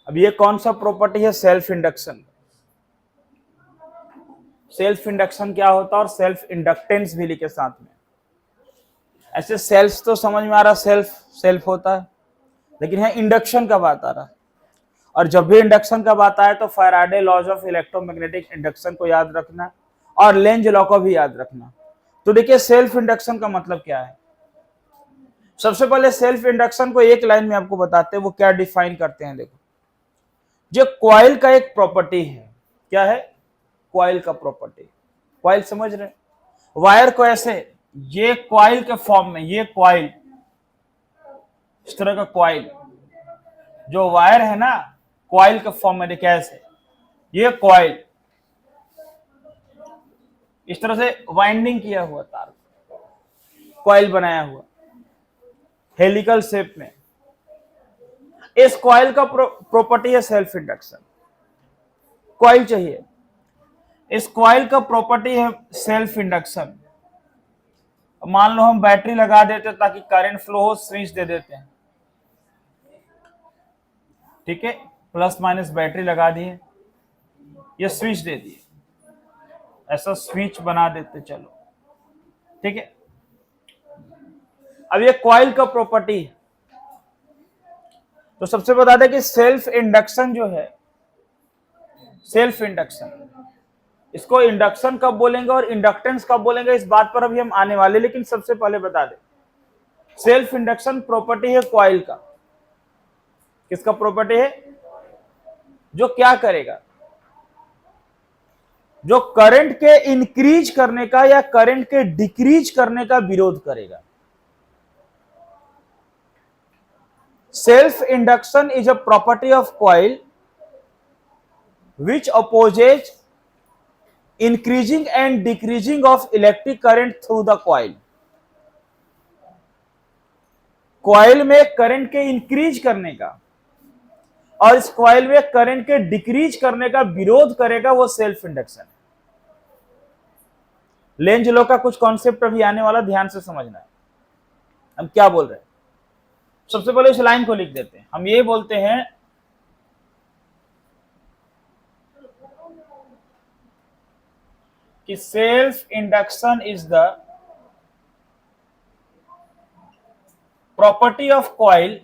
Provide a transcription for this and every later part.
अब ये कौन सा प्रॉपर्टी है? Self induction. सेल्फ इंडक्शन क्या होता है और सेल्फ इंडक्टेंस भी लिखे साथ में। ऐसे सेल्फ तो समझ में आ रहा, सेल्फ सेल्फ होता है, लेकिन यहाँ इंडक्शन का बात आ रहा है। और जब भी इंडक्शन का बात आए तो Faraday laws of electromagnetic induction को याद रखना और लेंज लॉ को भी याद रखना। तो देखिए सेल्फ इंडक्शन का मतलब क्या है। सबसे पहले सेल्फ इंडक्शन को एक लाइन में आपको बताते हैं वो क्या डिफाइन करते हैं। देखो, जो कॉइल का एक प्रॉपर्टी है, क्या है? कॉइल का प्रॉपर्टी। कॉइल समझ रहे? वायर को ऐसे, ये कॉइल के फॉर्म में, ये कॉइल, इस तरह का कॉइल, जो वायर है ना कॉइल के फॉर्म में, देखिए ऐसे, ये कॉइल इस तरह से वाइंडिंग किया हुआ तार, कॉइल बनाया हुआ हेलिकल शेप में। इस कॉइल का प्रॉपर्टी है सेल्फ इंडक्शन। कॉइल चाहिए, इस कॉइल का प्रॉपर्टी है सेल्फ इंडक्शन। मान लो हम बैटरी लगा देते ताकि करंट फ्लो हो, स्विच दे देते हैं, ठीक है, प्लस माइनस बैटरी लगा दिए, ये स्विच दे दिए, ऐसा स्विच बना देते, चलो ठीक है। अब ये कॉइल का प्रॉपर्टी है। तो सबसे बता दें कि सेल्फ इंडक्शन जो है, सेल्फ इंडक्शन, इसको इंडक्शन कब बोलेंगे और इंडक्टेंस कब बोलेंगे इस बात पर अभी हम आने वाले, लेकिन सबसे पहले बता दें सेल्फ इंडक्शन प्रॉपर्टी है कॉइल का। किसका प्रॉपर्टी है? जो क्या करेगा, जो करंट के इंक्रीज करने का या करंट के डिक्रीज करने का विरोध करेगा। Self induction is a property of coil which opposes increasing and decreasing of electric current through the coil. Coil में करंट के इंक्रीज करने का और इस कॉइल में करंट के डिक्रीज करने का विरोध करेगा, वो सेल्फ इंडक्शन है। लेंज लॉ का कुछ कॉन्सेप्ट अभी आने वाला, ध्यान से समझना है हम क्या बोल रहे हैं। सबसे पहले इस लाइन को लिख देते हैं। हम ये बोलते हैं कि self induction is the property of coil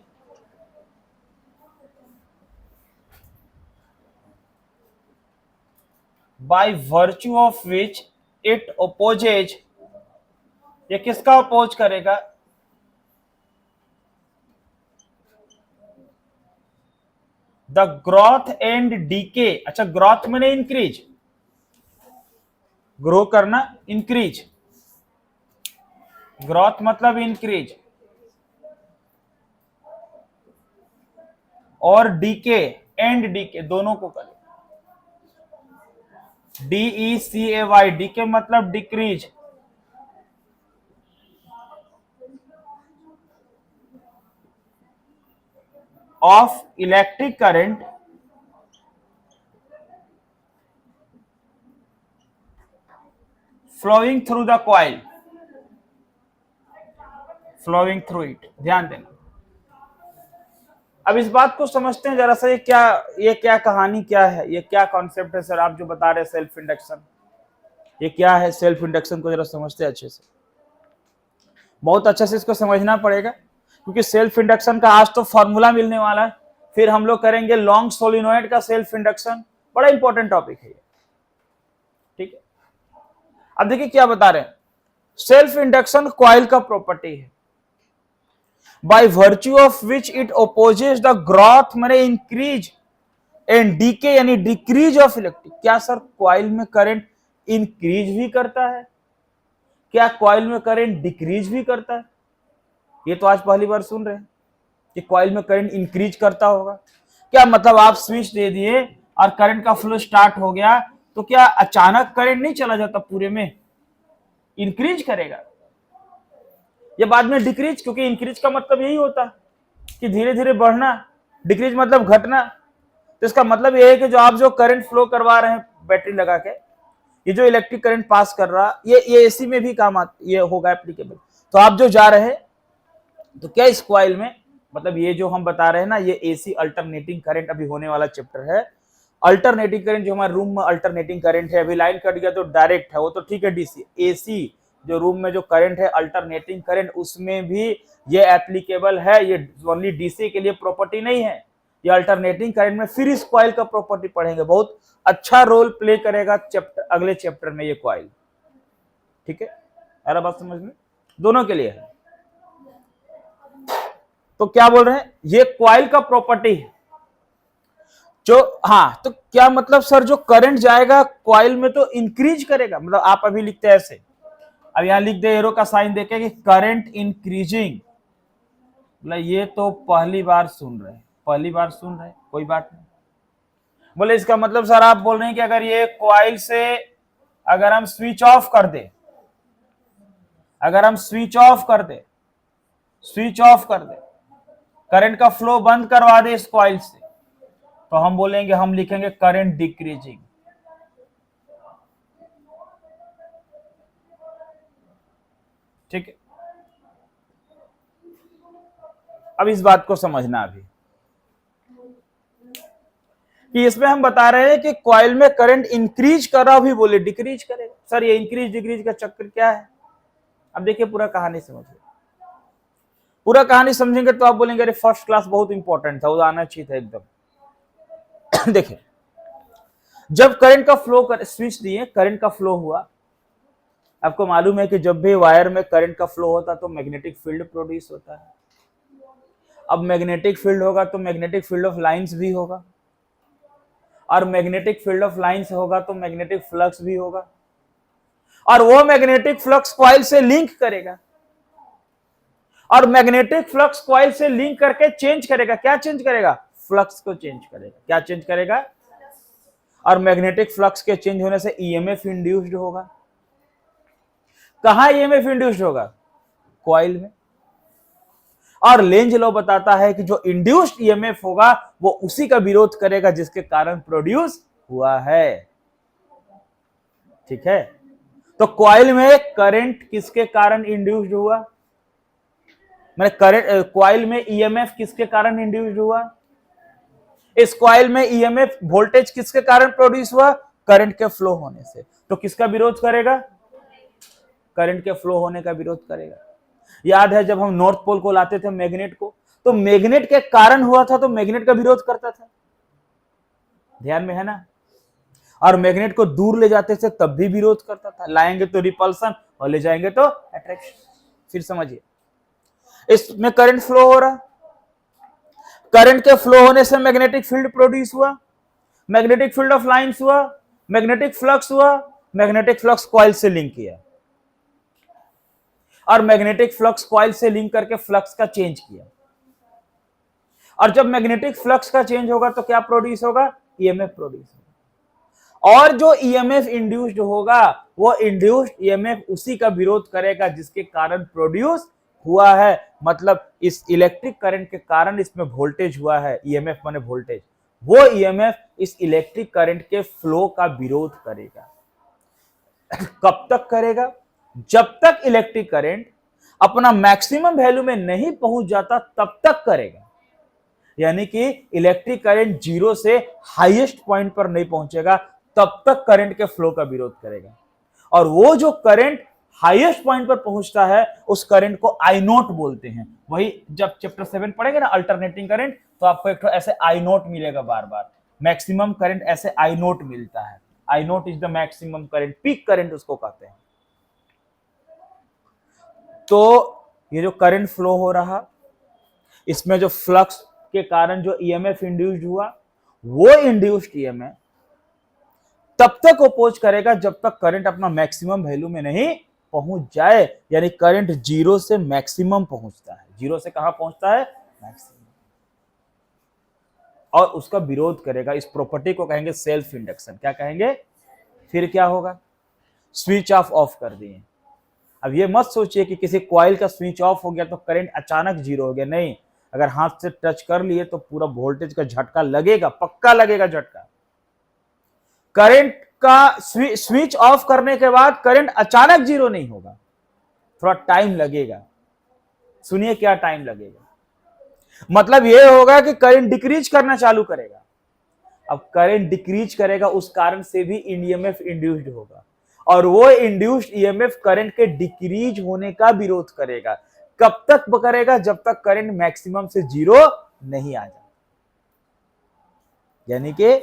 by virtue of which it opposes, ये किसका अपोज करेगा? The growth and decay. अच्छा, ग्रोथ मैंने इंक्रीज, ग्रो करना, इंक्रीज, ग्रोथ मतलब इंक्रीज, और डीके, एंड डीके, दोनों को करें। DECAY, डीके मतलब decrease, of electric current flowing through the coil, flowing through it. ध्यान देना। अब इस बात को समझते हैं जरा सा, ये क्या कहानी क्या है, ये क्या कॉन्सेप्ट है सर आप जो बता रहे हैं सेल्फ इंडक्शन, ये क्या है सेल्फ इंडक्शन को जरा समझते हैं अच्छे से। बहुत अच्छे से इसको समझना पड़ेगा, क्योंकि सेल्फ इंडक्शन का आज तो फॉर्मूला मिलने वाला है, फिर हम लोग करेंगे लॉन्ग सोलिनॉइड का सेल्फ इंडक्शन, बड़ा इंपॉर्टेंट टॉपिक है ये, ठीक है। अब देखिए क्या बता रहे हैं, सेल्फ इंडक्शन कॉइल का प्रॉपर्टी है by virtue of which it opposes the growth माने इंक्रीज एंड डीके यानी डिक्रीज ऑफ इलेक्ट्रिक। क्या सर कॉइल में करंट इंक्रीज भी करता है? क्या कॉइल में करंट डिक्रीज भी करता है? ये तो आज पहली बार सुन रहे हैं कि कॉइल में करंट इंक्रीज करता होगा। क्या मतलब आप स्विच दे दिए और करंट का फ्लो स्टार्ट हो गया, तो क्या अचानक करंट नहीं चला जाता, पूरे में इंक्रीज करेगा या बाद में डिक्रीज? क्योंकि इंक्रीज का मतलब यही होता है कि धीरे धीरे बढ़ना, डिक्रीज मतलब घटना। तो इसका मतलब यह है कि जो आप जो करंट फ्लो करवा रहे हैं बैटरी लगा के, ये जो इलेक्ट्रिक करंट पास कर रहा, ये एसी में भी काम ये होगा एप्लीकेबल। तो आप जो जा रहे हैं, तो क्या इस कॉइल में मतलब ये जो हम बता रहे हैं ना, ये एसी अल्टरनेटिंग करंट अभी होने वाला चैप्टर है। अल्टरनेटिंग करंट जो हमारे रूम में अल्टरनेटिंग करंट है, अभी लाइन कट गया तो डायरेक्ट है, वो तो ठीक है डीसी। एसी जो रूम में जो करंट है अल्टरनेटिंग करंट, उसमें भी ये एप्लीकेबल है, ये ओनली डीसी के लिए प्रॉपर्टी नहीं है, ये अल्टरनेटिंग करंट में फिर इस कॉइल का प्रॉपर्टी पढ़ेंगे, बहुत अच्छा रोल प्ले करेगा चैप्टर, अगले चैप्टर में ये कॉइल। ठीक है, अरे बात समझ में, दोनों के लिए है। तो क्या बोल रहे हैं, ये कॉइल का प्रॉपर्टी है जो, हाँ तो क्या मतलब सर, जो करंट जाएगा कॉइल में तो इंक्रीज करेगा, मतलब आप अभी लिखते हैं ऐसे, अब यहां लिख दे एरो का साइन देके कि करंट इंक्रीजिंग, मतलब ये तो पहली बार सुन रहे हैं, पहली बार सुन रहे हैं, कोई बात नहीं। बोले इसका मतलब सर आप बोल रहे हैं कि अगर ये कॉइल से अगर हम स्विच ऑफ कर दे, अगर हम स्विच ऑफ कर दे, स्विच ऑफ कर दे, करंट का फ्लो बंद करवा दे इस कॉइल से, तो हम बोलेंगे, हम लिखेंगे करंट डिक्रीजिंग। ठीक है, अब इस बात को समझना अभी कि इसमें हम बता रहे हैं कि कॉइल में करंट इंक्रीज कर रहा, भी बोले डिक्रीज करेगा। सर ये इंक्रीज डिक्रीज का चक्कर क्या है, अब देखिए पूरा कहानी समझिए, पूरा कहानी समझेंगे तो आप बोलेंगे अरे फर्स्ट क्लास बहुत इंपॉर्टेंट था, वो आना चाहिए था एकदम। देखिए जब करंट का फ्लो कर, स्विच दिए, करंट का फ्लो हुआ, आपको मालूम है कि जब भी वायर में करंट का फ्लो होता तो मैग्नेटिक फील्ड प्रोड्यूस होता है। अब मैग्नेटिक फील्ड होगा तो मैग्नेटिक फील्ड ऑफ लाइंस भी होगा, और मैग्नेटिक फील्ड ऑफ लाइंस होगा तो मैग्नेटिक फ्लक्स भी होगा, और वो मैग्नेटिक फ्लक्स कॉइल से लिंक करेगा, और मैग्नेटिक फ्लक्स कॉइल से लिंक करके चेंज करेगा, क्या चेंज करेगा, फ्लक्स को चेंज करेगा, क्या चेंज करेगा, और मैग्नेटिक फ्लक्स के चेंज होने से ईएमएफ इंड्यूस्ड होगा। कहां ईएमएफ इंड्यूस्ड होगा, कॉइल में। और लेंज लॉ बताता है कि जो इंड्यूस्ड ईएमएफ होगा वो उसी का विरोध करेगा जिसके कारण प्रोड्यूस हुआ है। ठीक है, तो कॉइल में करंट किसके कारण इंड्यूस्ड हुआ, मैंने करंट, कॉइल में ईएमएफ किसके कारण इंड्यूस्ड हुआ, इस कॉइल में ईएमएफ वोल्टेज किसके कारण प्रोड्यूस हुआ, करंट के फ्लो होने से। तो किसका विरोध करेगा, करंट के फ्लो होने का विरोध करेगा। याद है जब हम नॉर्थ पोल को लाते थे मैग्नेट को, तो मैग्नेट के कारण हुआ था तो मैग्नेट का विरोध करता था, ध्यान में है ना। और मैग्नेट को दूर ले जाते थे तब भी विरोध करता था, लाएंगे तो रिपल्सन और ले जाएंगे तो अट्रैक्शन। फिर समझिए, इसमें करंट फ्लो हो रहा, करंट के फ्लो होने से मैग्नेटिक फील्ड प्रोड्यूस हुआ, मैग्नेटिक फील्ड ऑफ लाइंस हुआ, मैग्नेटिक फ्लक्स हुआ, मैग्नेटिक फ्लक्स कॉइल से लिंक किया, और मैग्नेटिक फ्लक्स कॉइल से लिंक करके फ्लक्स का चेंज किया, और जब मैग्नेटिक फ्लक्स का चेंज होगा तो क्या प्रोड्यूस होगा, ईएमएफ प्रोड्यूस होगा। और जो ईएमएफ इंड्यूस्ड होगा वो इंड्यूस्ड ईएमएफ उसी का विरोध करेगा जिसके कारण प्रोड्यूस हुआ है, मतलब इस इलेक्ट्रिक करंट के कारण इसमें वोल्टेज हुआ है, ईएमएफ माने वोल्टेज, वो ईएमएफ इस इलेक्ट्रिक करंट के फ्लो का विरोध करेगा। कब तक करेगा, जब तक इलेक्ट्रिक करंट अपना मैक्सिमम वैल्यू में नहीं पहुंच जाता तब तक करेगा, यानी कि इलेक्ट्रिक करंट जीरो से हाईएस्ट पॉइंट पर नहीं पहुंचेगा तब तक करंट के फ्लो का विरोध करेगा। और वो जो करंट हाईएस्ट पॉइंट पर पहुंचता है उस करंट को आई नोट बोलते हैं। वही जब चैप्टर 7 पढ़ेंगे ना अल्टरनेटिंग करंट, तो आपको एक ऐसे आई नोट मिलेगा, बार बार मैक्सिमम करंट ऐसे आई नोट मिलता है, I naught is the maximum current, peak current उसको कहते हैं। तो ये जो करंट फ्लो हो रहा, इसमें जो फ्लक्स के कारण जो ईएमएफ इंड्यूस्ड हुआ, वो इंड्यूस्ड ईएमएफ तब तक अपोज करेगा जब तक करंट अपना मैक्सिमम वैल्यू में नहीं पहुंच जाए, यानी करंट जीरो से मैक्सिमम पहुंचता है, जीरो से कहां पहुंचता है, मैक्सिमम, और उसका विरोध करेगा। इस प्रॉपर्टी को कहेंगे सेल्फ इंडक्शन। क्या कहेंगे, फिर क्या होगा, स्विच ऑफ कर दिए। अब ये मत सोचिए कि किसी कॉइल का स्विच ऑफ हो गया तो करंट अचानक जीरो हो गया, नहीं, अगर हाथ से टच कर लिए तो पूरा वोल्टेज का झटका लगेगा, पक्का लगेगा झटका। करंट का स्विच ऑफ करने के बाद करंट अचानक जीरो नहीं होगा, थोड़ा टाइम लगेगा। सुनिए क्या टाइम लगेगा, मतलब ये होगा कि करंट डिक्रीज करना चालू करेगा। अब करंट डिक्रीज करेगा, उस कारण से भी ईएमएफ इंड्यूस्ड होगा, और वो इंड्यूस्ड ईएमएफ करंट के डिक्रीज होने का विरोध करेगा। कब तक करेगा? जब तक करंट मैक्सिमम से जीरो नहीं आ जाए। यानी कि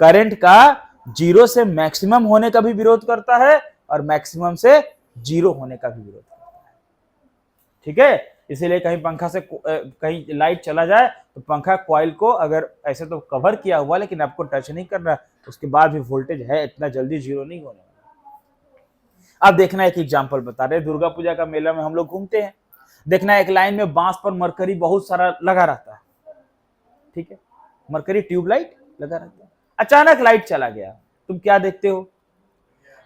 करंट का जीरो से मैक्सिमम होने का भी विरोध करता है और मैक्सिमम से जीरो होने का भी विरोध करता है। ठीक है, इसीलिए कहीं पंखा से कहीं लाइट चला जाए तो पंखा कॉइल को अगर ऐसे तो कवर किया हुआ, लेकिन आपको टच नहीं कर रहा, उसके बाद भी वोल्टेज है, इतना जल्दी जीरो नहीं होने वाला। अब देखना एक एग्जांपल बता रहे, दुर्गा पूजा का मेला में हम लोग घूमते हैं, देखना एक लाइन में बांस पर मरकरी बहुत सारा लगा रहता है। ठीक है, मरकरी ट्यूबलाइट लगा रहता है, अचानक लाइट चला गया, तुम क्या देखते हो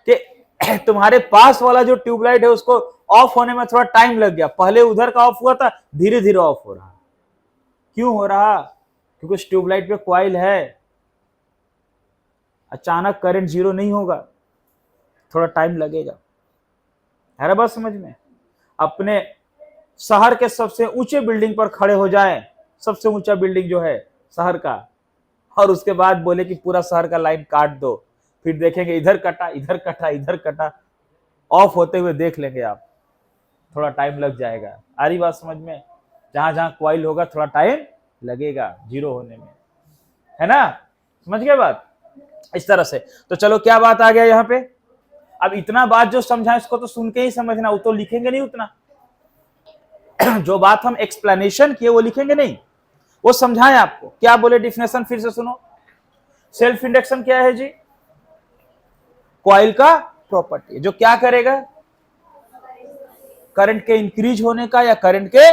कि तुम्हारे पास वाला जो ट्यूबलाइट है उसको ऑफ होने में थोड़ा टाइम लग गया। पहले उधर का ऑफ हुआ था, धीरे धीरे ऑफ हो रहा। क्यों हो रहा? क्योंकि उस ट्यूबलाइट पे कॉइल है, अचानक करंट जीरो नहीं होगा, थोड़ा टाइम लगेगा। है ना बात समझ में? अपने शहर के सबसे ऊंचे बिल्डिंग पर खड़े हो जाए, सबसे ऊंचा बिल्डिंग जो है शहर का, और उसके बाद बोले कि पूरा शहर का लाइन काट दो, फिर देखेंगे इधर कटा, इधर कटा, इधर कटा, ऑफ होते हुए देख लेंगे आप, थोड़ा टाइम लग जाएगा। आ रही बात समझ में? जहां जहां कॉइल होगा थोड़ा टाइम लगेगा जीरो होने में, है ना? समझ गए बात? इस तरह से। तो चलो क्या बात आ गया यहाँ पे? अब इतना बात जो समझा इसको तो सुन के ही समझना, वो तो लिखेंगे नहीं उतना। जो बात हम एक्सप्लेनेशन किए वो लिखेंगे नहीं, वो समझाएं आपको। क्या बोले डेफिनेशन फिर से सुनो। सेल्फ इंडक्शन क्या है जी? कॉइल का प्रॉपर्टी जो क्या करेगा? करंट के इंक्रीज होने का या करंट के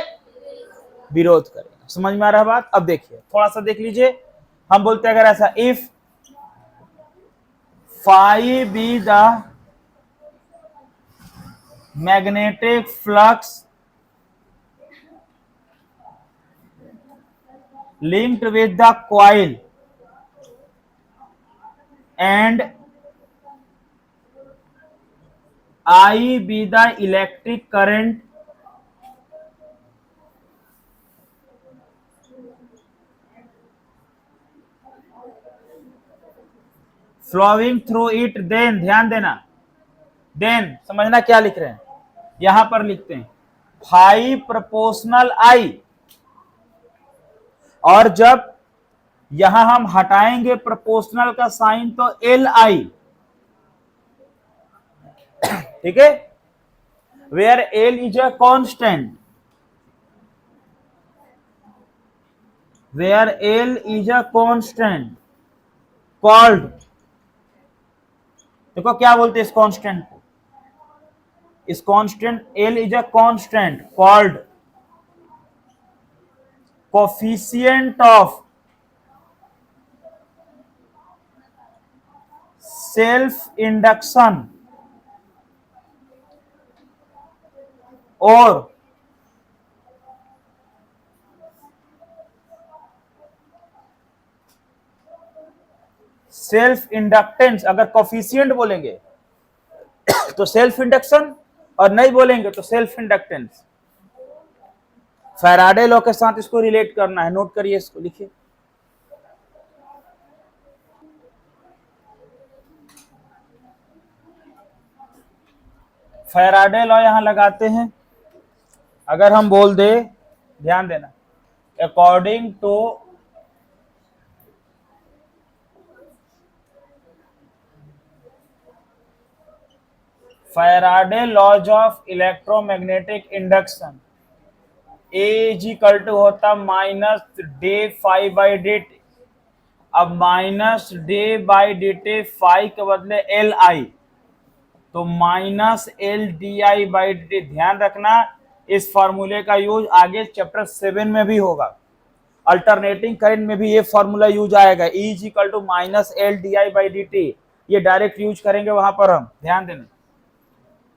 विरोध करेगा। समझ में आ रहा बात? अब देखिए थोड़ा सा देख लीजिए, हम बोलते हैं अगर ऐसा, if phi be the magnetic flux linked with the coil and I be the electric current flowing through it, then ध्यान देना, then समझना क्या लिख रहे हैं, यहां पर लिखते हैं फाई प्रोपोर्शनल आई, और जब यहां हम हटाएंगे प्रोपोर्शनल का साइन तो एल आई। ठीक है, where L is a constant, where L is a constant called, देखो क्या बोलते हैं इस कांस्टेंट को, इस constant L is a constant called coefficient of self induction और सेल्फ इंडक्टेंस। अगर कोफिशिएंट बोलेंगे तो सेल्फ इंडक्शन, और नहीं बोलेंगे तो सेल्फ इंडक्टेंस। फैराडे लॉ के साथ इसको रिलेट करना है, नोट करिए, इसको लिखिए। फैराडे लॉ यहां लगाते हैं, अगर हम बोल दे, ध्यान देना, according to Faraday laws of electromagnetic induction, E is equal to होता minus D phi by D T. अब minus D by D T, phi के बदले एल आई, तो minus L D I by D T. ध्यान रखना इस फॉर्मूले का यूज आगे चैप्टर 7 में भी होगा, अल्टरनेटिंग करंट में भी ये फॉर्मूला यूज आएगा, E is equal to minus L D I by D T, ये डायरेक्ट यूज करेंगे वहां पर हम, ध्यान देना।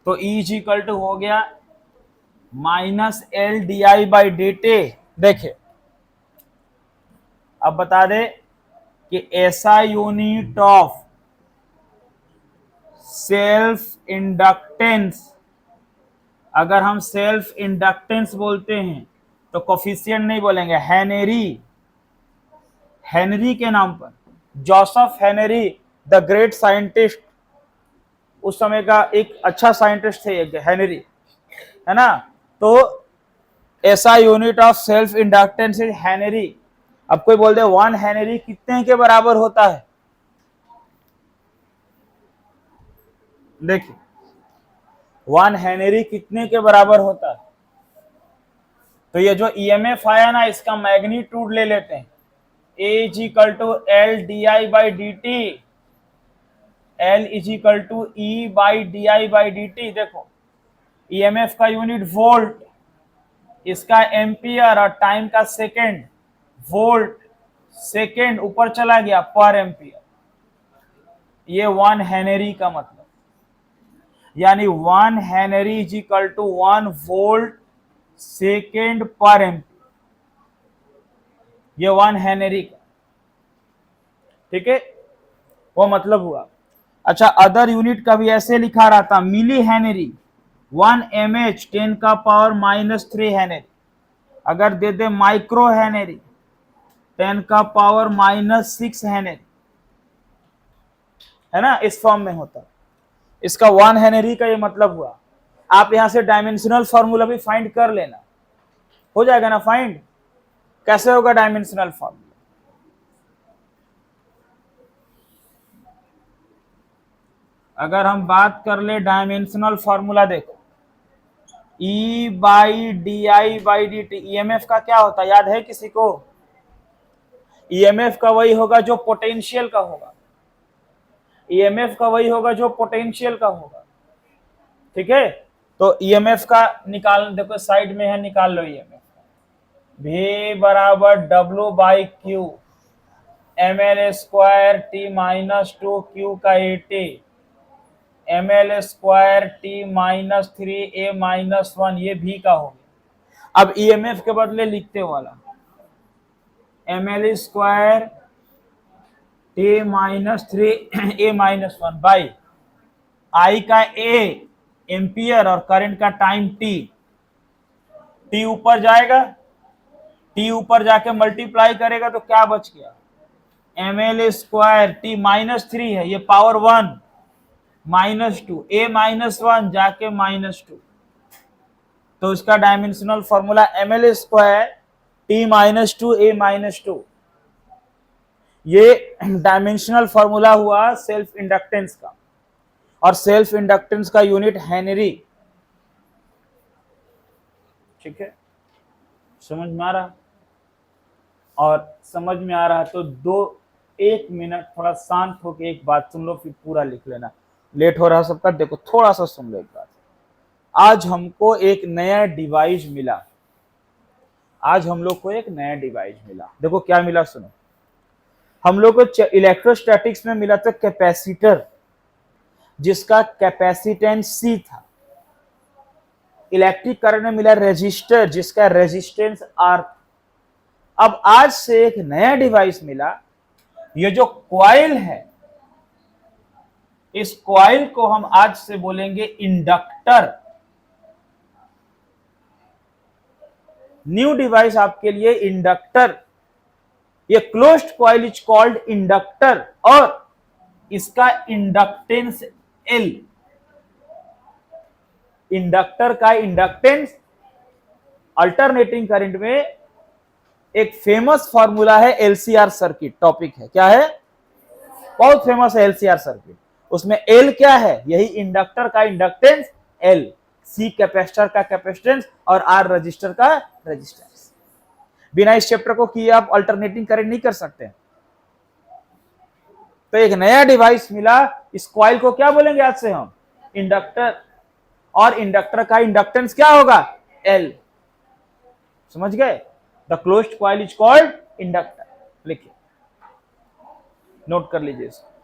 तो E इज इक्वल टू हो गया minus L D I by D T. देखिए अब बता दे कि ऐसा यूनिट ऑफ सेल्फ इंडक्टेंस, अगर हम सेल्फ इंडक्टेंस बोलते हैं तो कोफिशिएंट नहीं बोलेंगे, हेनरी, हेनरी के नाम पर, Joseph Henry the great scientist, उस समय का एक अच्छा साइंटिस्ट थे हेनरी, है ना। तो ऐसा unit of self inductance is Henry. अब कोई बोल दे 1 हेनरी कितने के बराबर होता है, देखिए 1 हेनरी कितने के बराबर होता है। तो ये जो ईएमएफ आया ना, इसका मैग्नीट्यूड ले लेते हैं, A is equal to L D I by D T, L is equal to E by D I by D T. देखो ईएमएफ का यूनिट वोल्ट, इसका एम्पियर और टाइम का सेकेंड, वोल्ट सेकेंड ऊपर चला गया पर एम्पियर, ये 1 हेनरी का मतलब, यानी 1 henry is equal to 1 volt second per ampere, ये 1 हेनरी का, ठीक है, वो मतलब हुआ। अच्छा, अदर यूनिट का भी ऐसे लिखा रहा था, मिली हेनरी 1 mH 10 का पावर -3 हेनरी। अगर दे दे माइक्रो हेनरी 10 का पावर -6 हेनरी, है ना, इस फॉर्म में होता है। इसका 1 हेनरी का ये मतलब हुआ। आप यहां से डायमेंशनल फॉर्मूला भी फाइंड कर लेना, हो जाएगा ना फाइंड। कैसे होगा डायमेंशनल फॉर्मूला, अगर हम बात कर ले डायमेंशनल फॉर्मूला, देखो E by D I by D T, EMF का क्या होता है याद है किसी को? ईएमएफ का वही होगा जो पोटेंशियल का होगा, ईएमएफ का वही होगा जो पोटेंशियल का होगा, ठीक है। तो ईएमएफ का निकाल, देखो साइड में है, निकाल लो ईएमएफ, V बराबर W by Q ml square T -2 Q का 80 ml स्क्वायर टी -3 a -1, ये भी का हो गया। अब ईएमएफ के बदले लिखते वाला ml square T -3 a -1 by I का a एम्पियर और करंट का टाइम t ऊपर जाएगा, t ऊपर जाके मल्टीप्लाई करेगा तो क्या बच गया, ml स्क्वायर टी -3 है, ये पावर 1 -2 a -1 जाके -2, तो इसका dimensional formula ml square T -2 a -2, ये डायमेंशनल फॉर्मूला हुआ सेल्फ इंडक्टेंस का, और सेल्फ इंडक्टेंस का यूनिट हेनरी, ठीक है, समझ में आ रहा? और समझ में आ रहा तो 1 मिनट थोड़ा शांत होकर एक बात सुन लो, फिर पूरा लिख लेना, लेट हो रहा सबका। देखो थोड़ा सा सुन लो एक बात, आज हमको एक नया डिवाइस मिला, आज हम लोग को एक नया डिवाइस मिला, देखो क्या मिला सुनो। हम लोग को इलेक्ट्रोस्टैटिक्स में मिला था कैपेसिटर, जिसका कैपेसिटेंस C था। इलेक्ट्रिक करंट में मिला रेजिस्टर, जिसका रेजिस्टेंस R। अब आज से एक नया डिवाइस मिला, ये जो कॉइल है, इस कॉइल को हम आज से बोलेंगे इंडक्टर। न्यू डिवाइस आपके लिए इंडक्टर, ये closed coil is called inductor, और इसका इंडक्टेंस L, इंडक्टर का इंडक्टेंस। अल्टरनेटिंग करंट में एक फेमस फॉर्मूला है एलसीआर सर्किट, टॉपिक है, क्या है, बहुत फेमस है एलसीआर सर्किट। उसमें L क्या है, यही इंडक्टर का इंडक्टेंस L, C कैपेसिटर का कैपेसिटेंस और R रजिस्टर का रजिस्टेंस। बिना इस चैप्टर को किए आप अल्टरनेटिंग करंट नहीं कर सकते। तो एक नया डिवाइस मिला, इस कॉइल को क्या बोलेंगे आज से हम, इंडक्टर, और इंडक्टर का इंडक्टेंस क्या होगा, L, समझ गए। The closed coil is called inductor, लिखिए, नोट कर लीजिए इसको।